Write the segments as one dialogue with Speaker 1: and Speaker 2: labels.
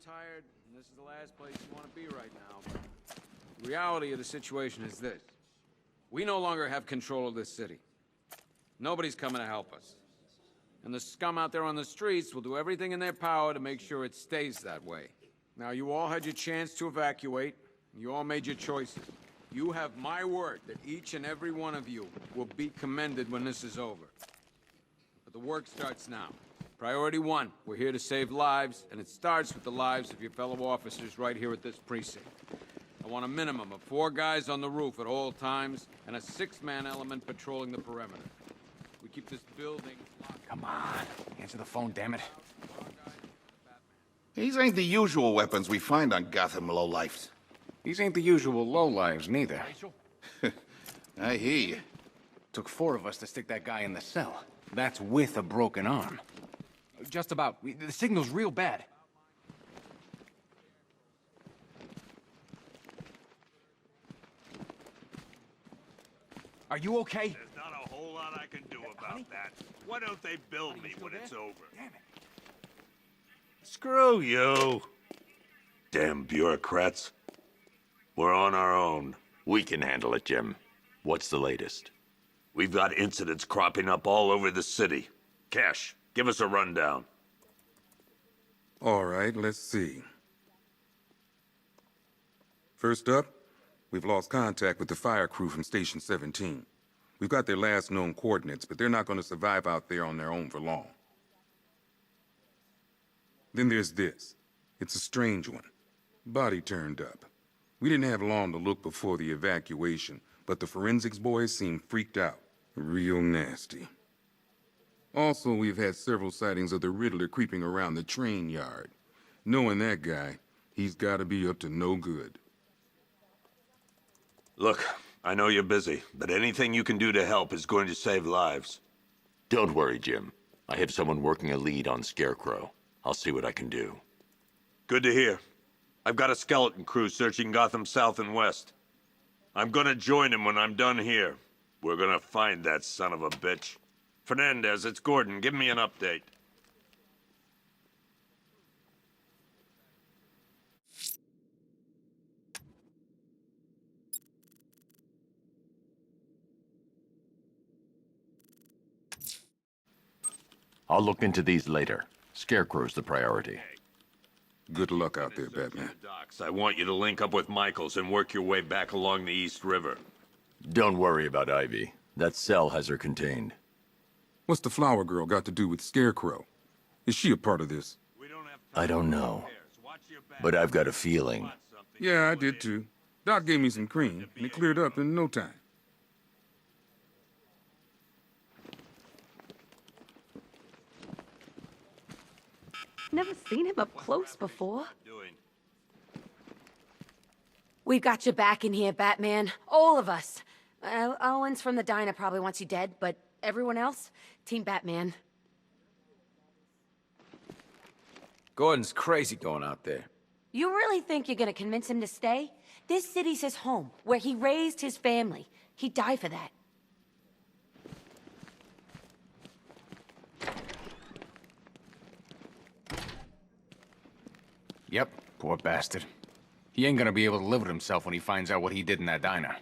Speaker 1: tired, and this is the last place you want to be right now. But the reality of the situation is this. We no longer have control of this city. Nobody's coming to help us. And the scum out there on the streets will do everything in their power to make sure it stays that way. Now, you all had your chance to evacuate. You all made your choices. You have my word that each and every one of you will be commended when this is over. But the work starts now. Priority one, we're here to save lives, and it starts with the lives of your fellow officers right here at this precinct. I want a minimum of 4 guys on the roof at all times, and a 6-man element patrolling the perimeter. We keep this building locked.
Speaker 2: Come on, answer the phone, damn it.
Speaker 3: These ain't the usual weapons we find on Gotham lowlifes.
Speaker 2: These ain't the usual lowlives, neither.
Speaker 3: I hear you.
Speaker 2: Took 4 of us to stick that guy in the cell. That's with a broken arm. Just about. The signal's real bad. Are you okay?
Speaker 4: There's not a whole lot I can do about that. Why don't they build me when it's over?
Speaker 2: Damn it.
Speaker 4: Screw you. Damn bureaucrats. We're on our own.
Speaker 5: We can handle it, Jim. What's the latest?
Speaker 4: We've got incidents cropping up all over the city. Cash, give us a rundown.
Speaker 6: All right, let's see. First up, we've lost contact with the fire crew from Station 17. We've got their last known coordinates, but they're not going to survive out there on their own for long. Then there's this. It's a strange one. Body turned up. We didn't have long to look before the evacuation, but the forensics boys seemed freaked out. Real nasty. Also, we've had several sightings of the Riddler creeping around the train yard. Knowing that guy, he's gotta be up to no good.
Speaker 4: Look, I know you're busy, but anything you can do to help is going to save lives.
Speaker 5: Don't worry, Jim. I have someone working a lead on Scarecrow. I'll see what I can do.
Speaker 4: Good to hear. I've got a skeleton crew searching Gotham South and West. I'm gonna join him when I'm done here. We're gonna find that son of a bitch. Fernandez, it's Gordon. Give me an update.
Speaker 5: I'll look into these later. Scarecrow's the priority.
Speaker 6: Good luck out there, Batman.
Speaker 4: Docks, I want you to link up with Michaels and work your way back along the East River.
Speaker 5: Don't worry about Ivy. That cell has her contained.
Speaker 6: What's the flower girl got to do with Scarecrow? Is she a part of this?
Speaker 5: I don't know. But I've got a feeling.
Speaker 6: Yeah, I did too. Doc gave me some cream, and it cleared up in no time.
Speaker 7: Never seen him up close before. We've got your back in here, Batman. All of us. Owens from the diner probably wants you dead, but everyone else, Team Batman.
Speaker 1: Gordon's crazy going out there.
Speaker 7: You really think you're gonna convince him to stay? This city's his home, where he raised his family. He'd die for that.
Speaker 2: Yep, poor bastard. He ain't gonna be able to live with himself when he finds out what he did in that diner.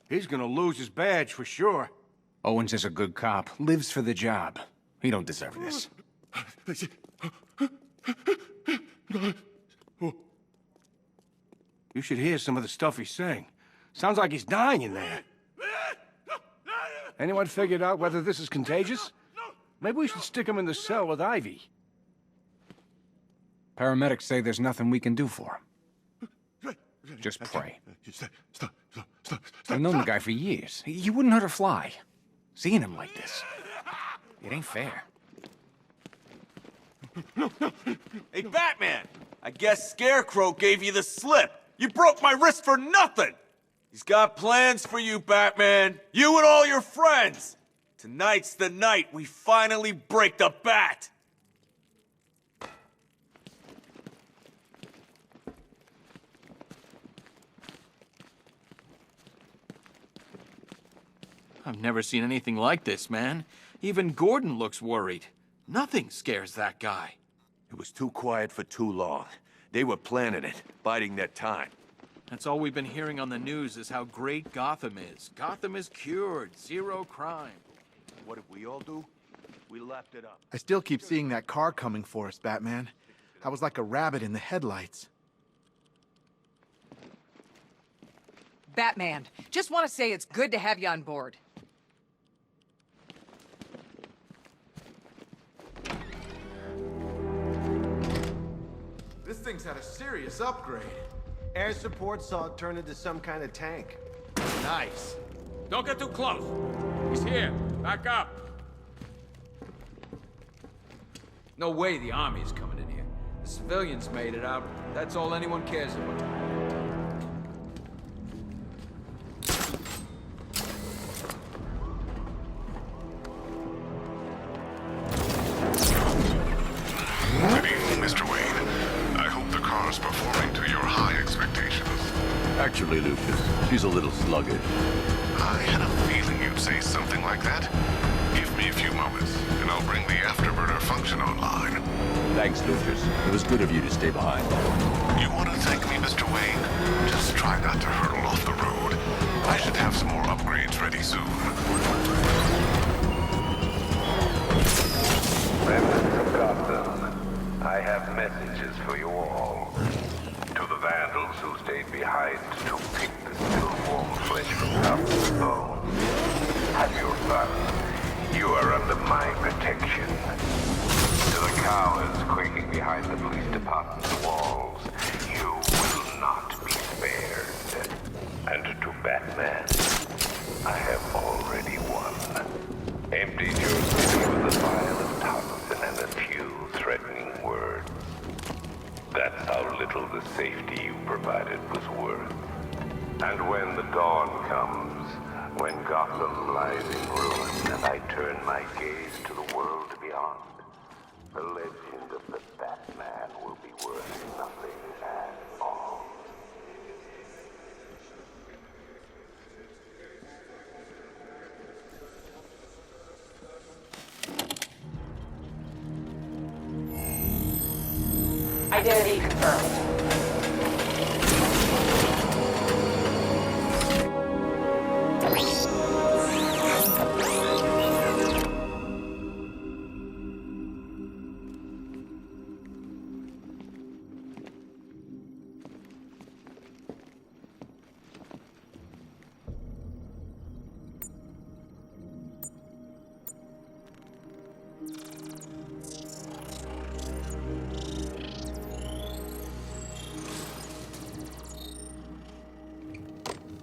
Speaker 8: He's gonna lose his badge for sure.
Speaker 2: Owens is a good cop, lives for the job. He don't deserve this.
Speaker 8: You should hear some of the stuff he's saying. Sounds like he's dying in there. Anyone figured out whether this is contagious? Maybe we should stick him in the cell with Ivy.
Speaker 2: Paramedics say there's nothing we can do for him. Just pray. I've known the guy for years. He wouldn't hurt a fly. Seeing him like this, it ain't fair.
Speaker 9: Hey, Batman! I guess Scarecrow gave you the slip. You broke my wrist for nothing! He's got plans for you, Batman. You and all your friends. Tonight's the night we finally break the bat.
Speaker 10: I've never seen anything like this, man. Even Gordon looks worried. Nothing scares that guy.
Speaker 4: It was too quiet for too long.
Speaker 9: They were planning it, biding their time.
Speaker 10: That's all we've been hearing on the news is how great Gotham is. Gotham is cured, zero crime.
Speaker 9: What did we all do? We lapped it up.
Speaker 11: I still keep seeing that car coming for us, Batman. I was like a rabbit in the headlights.
Speaker 12: Batman, just want to say it's good to have you on board.
Speaker 13: This thing's had a serious upgrade. Air support saw it turn into some kind of tank.
Speaker 1: Nice. Don't get too close. He's here. Back up. No way the army's coming in here. The civilians made it out. That's all anyone cares about.
Speaker 14: Good evening, Mr. Wayne. I hope the car's performing to your high expectations.
Speaker 5: Actually, Lucas, she's a little sluggish.
Speaker 14: I had a feeling you'd say something like that. Give me a few moments, and I'll bring the afterburner function online.
Speaker 5: Thanks, Lucas. It was good of you to stay behind.
Speaker 14: You want to thank me, Mr. Wayne? Just try not to hurtle off the road. I should have some more upgrades ready soon.
Speaker 15: Remnants of Gotham, I have messages for you all. To the vandals who stayed behind to pick the still warm flesh from Gotham's bones. Have your fun. You are under my protection. To the cowards quaking behind the police department's walls, you will not be spared. And to Batman, I have already won. Emptied your city with a vial of toxin and a few threatening words. That's how little the safety you provided was worth. And when the dawn comes, when Gotham lies in ruin and I turn my gaze to the world beyond, the legend of the Batman will be worth nothing at all.
Speaker 7: Identity confirmed.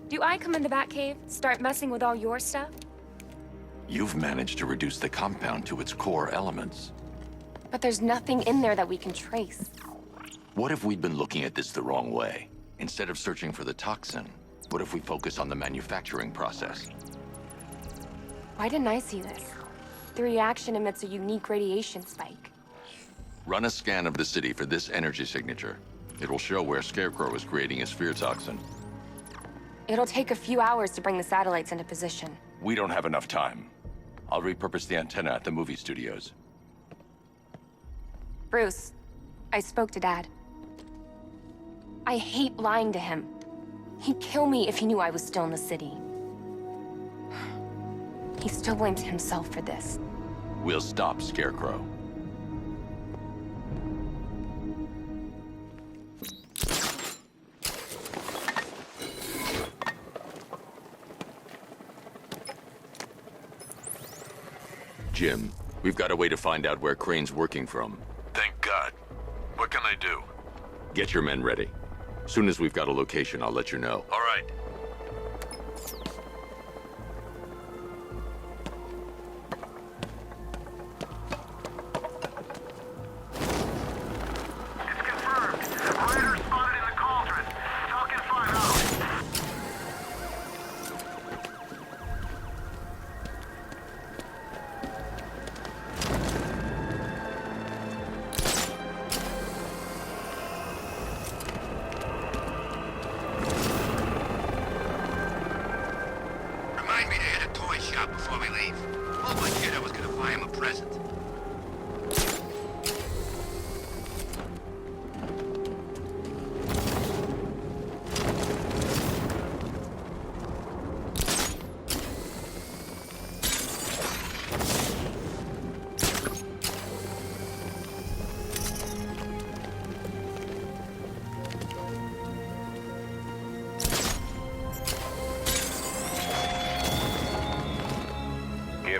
Speaker 16: Do I come in the Batcave, start messing with all your stuff?
Speaker 5: You've managed to reduce the compound to its core elements.
Speaker 16: But there's nothing in there that we can trace.
Speaker 5: What if we'd been looking at this the wrong way? Instead of searching for the toxin, what if we focus on the manufacturing process?
Speaker 16: Why didn't I see this? The reaction emits a unique radiation spike.
Speaker 5: Run a scan of the city for this energy signature. It will show where Scarecrow is creating his fear toxin.
Speaker 16: It'll take a few hours to bring the satellites into position.
Speaker 5: We don't have enough time. I'll repurpose the antenna at the movie studios.
Speaker 16: Bruce, I spoke to Dad. I hate lying to him. He'd kill me if he knew I was still in the city. He still blames himself for this.
Speaker 5: We'll stop Scarecrow. Jim, we've got a way to find out where Crane's working from.
Speaker 14: Thank God. What can I do?
Speaker 5: Get your men ready. Soon as we've got a location, I'll let you know.
Speaker 14: All right.
Speaker 15: Before we leave. Told my kid I was gonna buy him a present.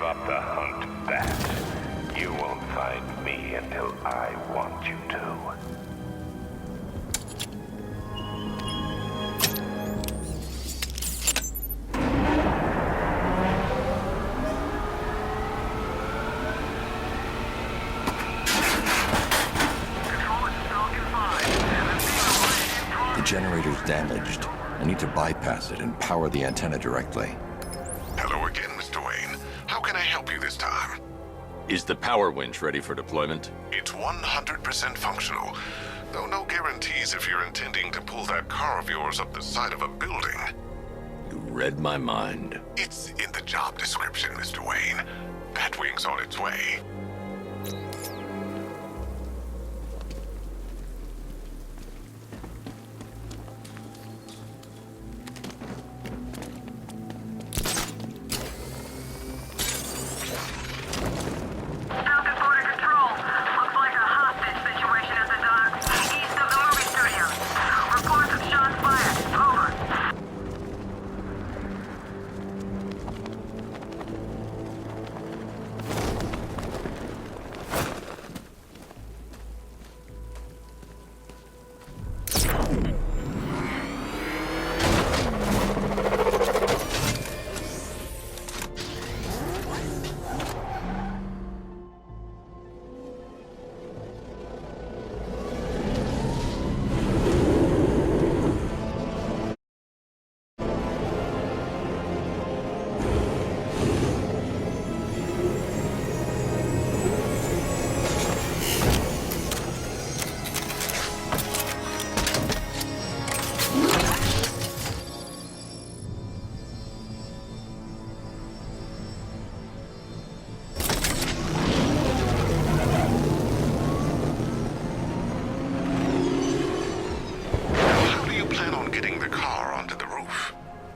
Speaker 15: up the hunt, Bat. You won't find me until I want you to.
Speaker 5: The generator's damaged. I need to bypass it and power the antenna directly.
Speaker 14: Hello again, Mr. Wayne. How can I help you this time?
Speaker 5: Is the power winch ready for deployment?
Speaker 14: It's 100% functional, though no guarantees if you're intending to pull that car of yours up the side of a building.
Speaker 5: You read my mind.
Speaker 14: It's in the job description, Mr. Wayne. Batwing's on its way.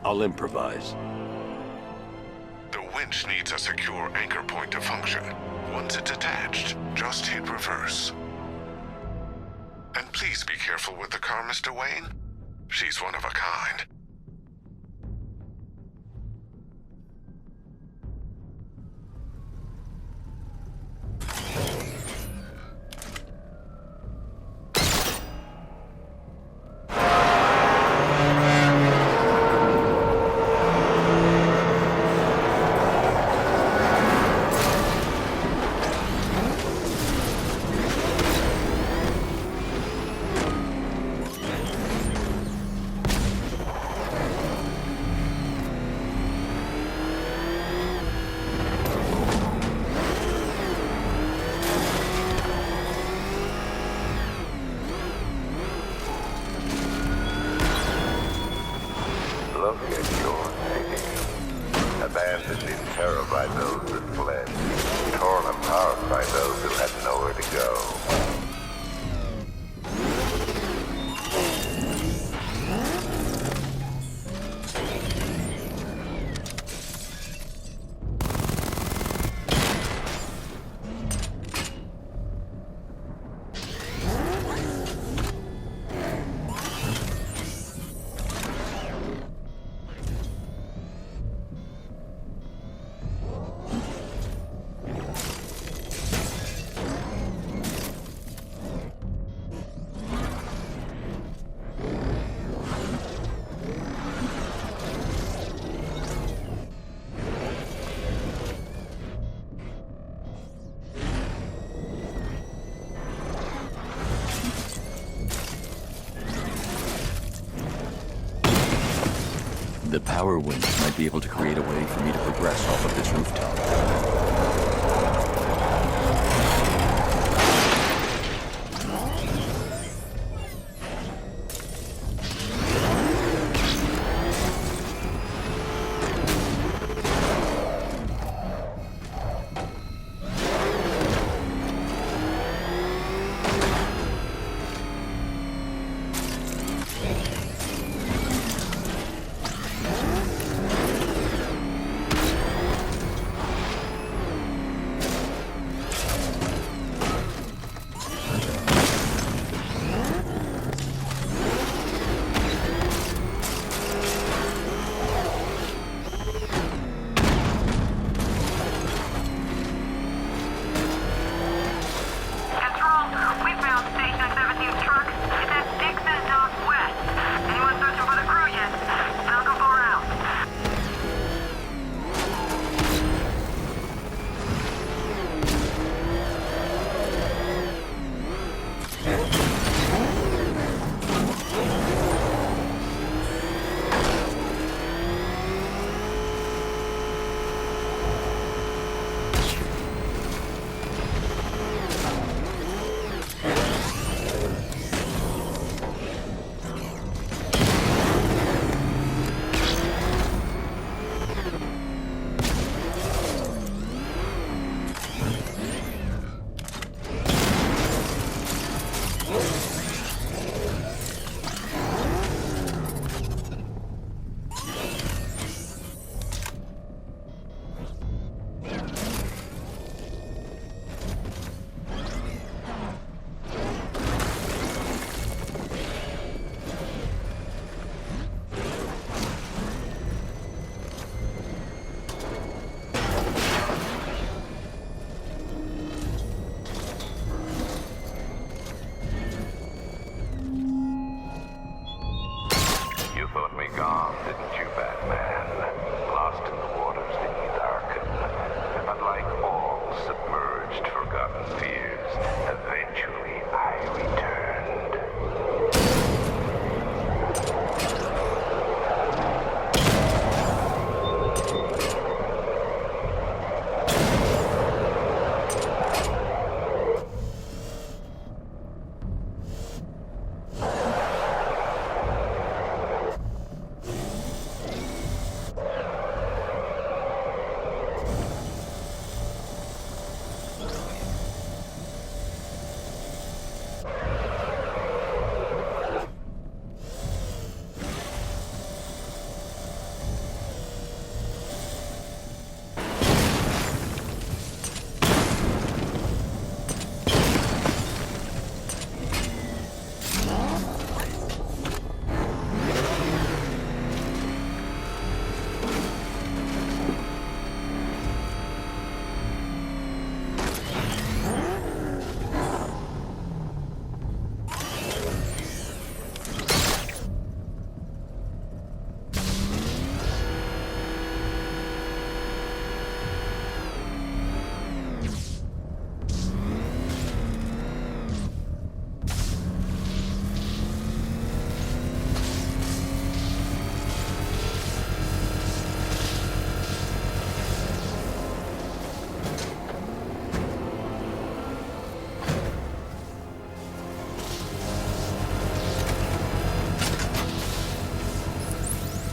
Speaker 5: I'll improvise.
Speaker 14: The winch needs a secure anchor point to function. Once it's attached, just hit reverse. And please be careful with the car, Mr. Wayne. She's one of a kind.
Speaker 15: Look at your city. Abandoned in terror by those that fled. Torn apart by those who had nowhere to go.
Speaker 5: The power winch might be able to create a way for me to progress off of this rooftop.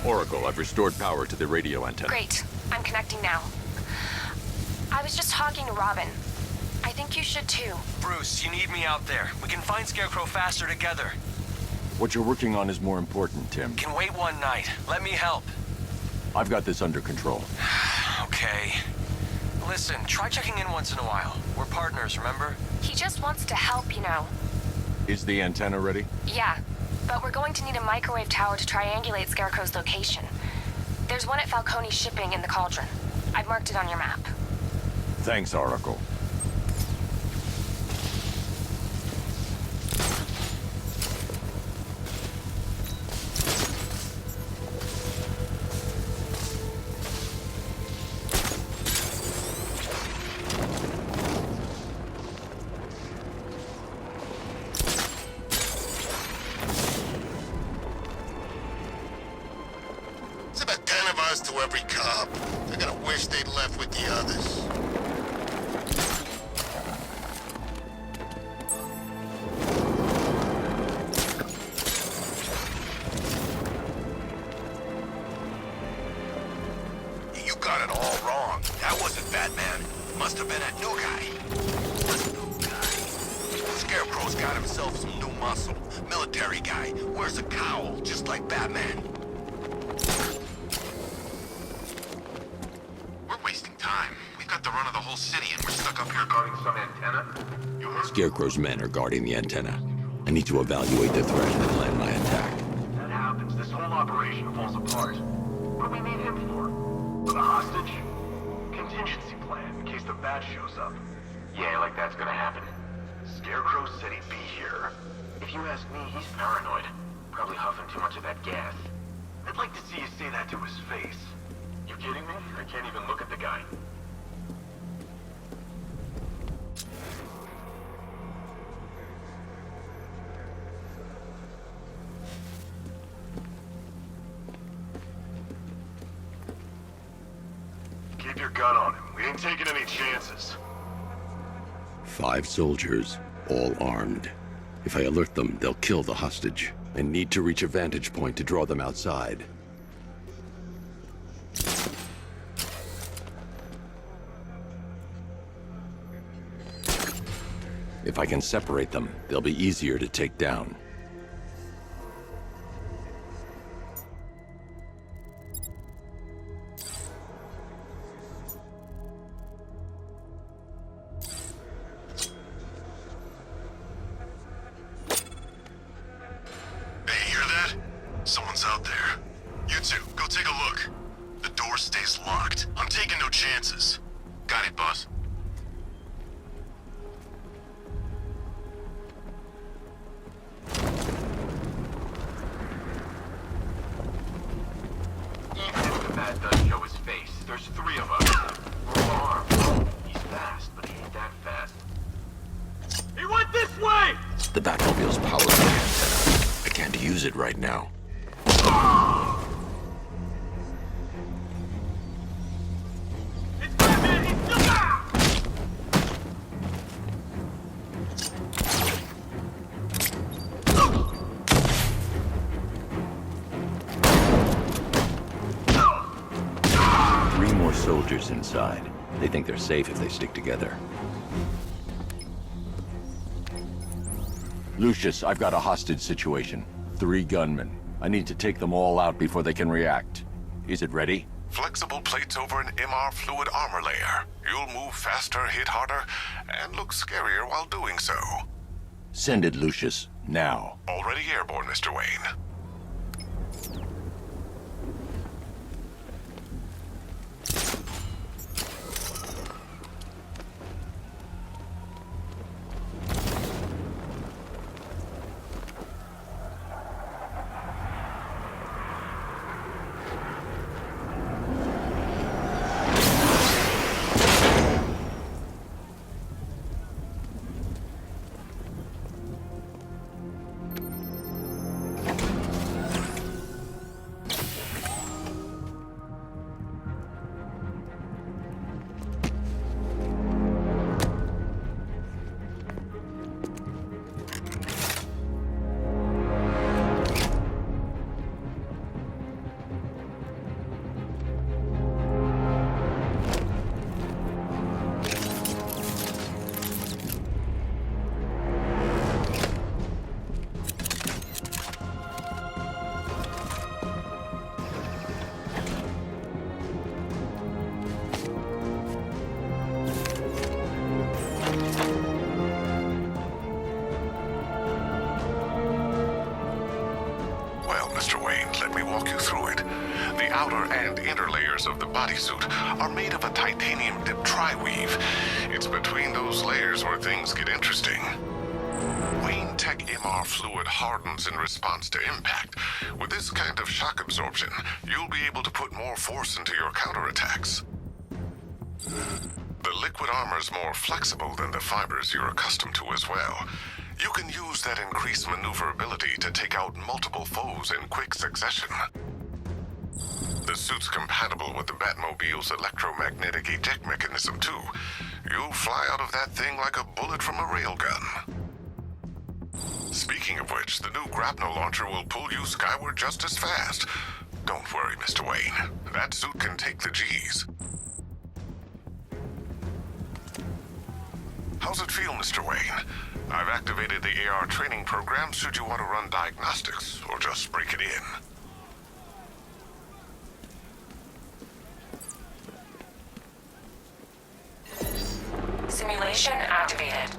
Speaker 5: Oracle, I've restored power to the radio antenna.
Speaker 16: Great. I'm connecting now. I was just talking to Robin. I think you should too.
Speaker 17: Bruce, you need me out there. We can find Scarecrow faster together.
Speaker 5: What you're working on is more important, Tim.
Speaker 17: Can wait one night. Let me help.
Speaker 5: I've got this under control.
Speaker 17: Okay. Listen, try checking in once in a while. We're partners, remember?
Speaker 16: He just wants to help, you know.
Speaker 5: Is the antenna ready?
Speaker 16: Yeah, but we're going to need a microwave tower to triangulate Scarecrow's location. There's one at Falcone Shipping in the Cauldron. I've marked it on your map.
Speaker 5: Thanks, Oracle.
Speaker 3: It's about 10 of us to every cop. They're gonna wish they'd left with the others.
Speaker 15: You got it all wrong. That wasn't Batman. Must have been a new guy. Scarecrow's got himself some new muscle. Military guy. Wears a cowl, just like Batman. We're wasting time. We've got the run of the whole city and we're stuck up here guarding some antenna. You heard?
Speaker 5: Scarecrow's men are guarding the antenna. I need to evaluate the threat and plan my attack.
Speaker 15: That happens. This whole operation falls apart. What do we need him for? For the hostage? Contingency plan in case the bat shows up. Yeah, like that's gonna happen. Scarecrow said he'd be here. If you ask me, he's paranoid. Probably huffing too much of that gas. I'd like to see you say that to his face. You kidding me? I can't even look at the guy. Keep your gun on him. We ain't taking any chances.
Speaker 5: 5 soldiers, all armed. If I alert them, they'll kill the hostage. I need to reach a vantage point to draw them outside. If I can separate them, they'll be easier to take down.
Speaker 14: Hey, hear that? Someone's out there. You two, go take a look. The door stays locked. I'm taking no chances. Got it, boss.
Speaker 15: Even if the bat does show his face, there's 3 of us. We're all armed. He's fast, but he ain't that fast. He went this way!
Speaker 5: The Batmobile's powered by the antenna. I can't use it right now.
Speaker 15: It's Batman! He's still back!
Speaker 5: Three more soldiers inside. They think they're safe if they stick together. Lucius, I've got a hostage situation. 3 gunmen. I need to take them all out before they can react. Is it ready?
Speaker 14: Flexible plates over an MR fluid armor layer. You'll move faster, hit harder, and look scarier while doing so.
Speaker 5: Send it, Lucius. Now.
Speaker 14: Already airborne, Mr. Wayne. outer and inner layers of the bodysuit are made of a titanium-dipped tri-weave. It's between those layers where things get interesting. Wayne Tech MR fluid hardens in response to impact. With this kind of shock absorption, you'll be able to put more force into your counterattacks. The liquid armor's more flexible than the fibers you're accustomed to as well. You can use that increased maneuverability to take out multiple foes in quick succession. The suit's compatible with the Batmobile's electromagnetic eject mechanism, too. You'll fly out of that thing like a bullet from a railgun. Speaking of which, the new grapnel launcher will pull you skyward just as fast. Don't worry, Mr. Wayne. That suit can take the G's. How's it feel, Mr. Wayne? I've activated the AR training program should you want to run diagnostics, or just break it in.
Speaker 16: Simulation activated.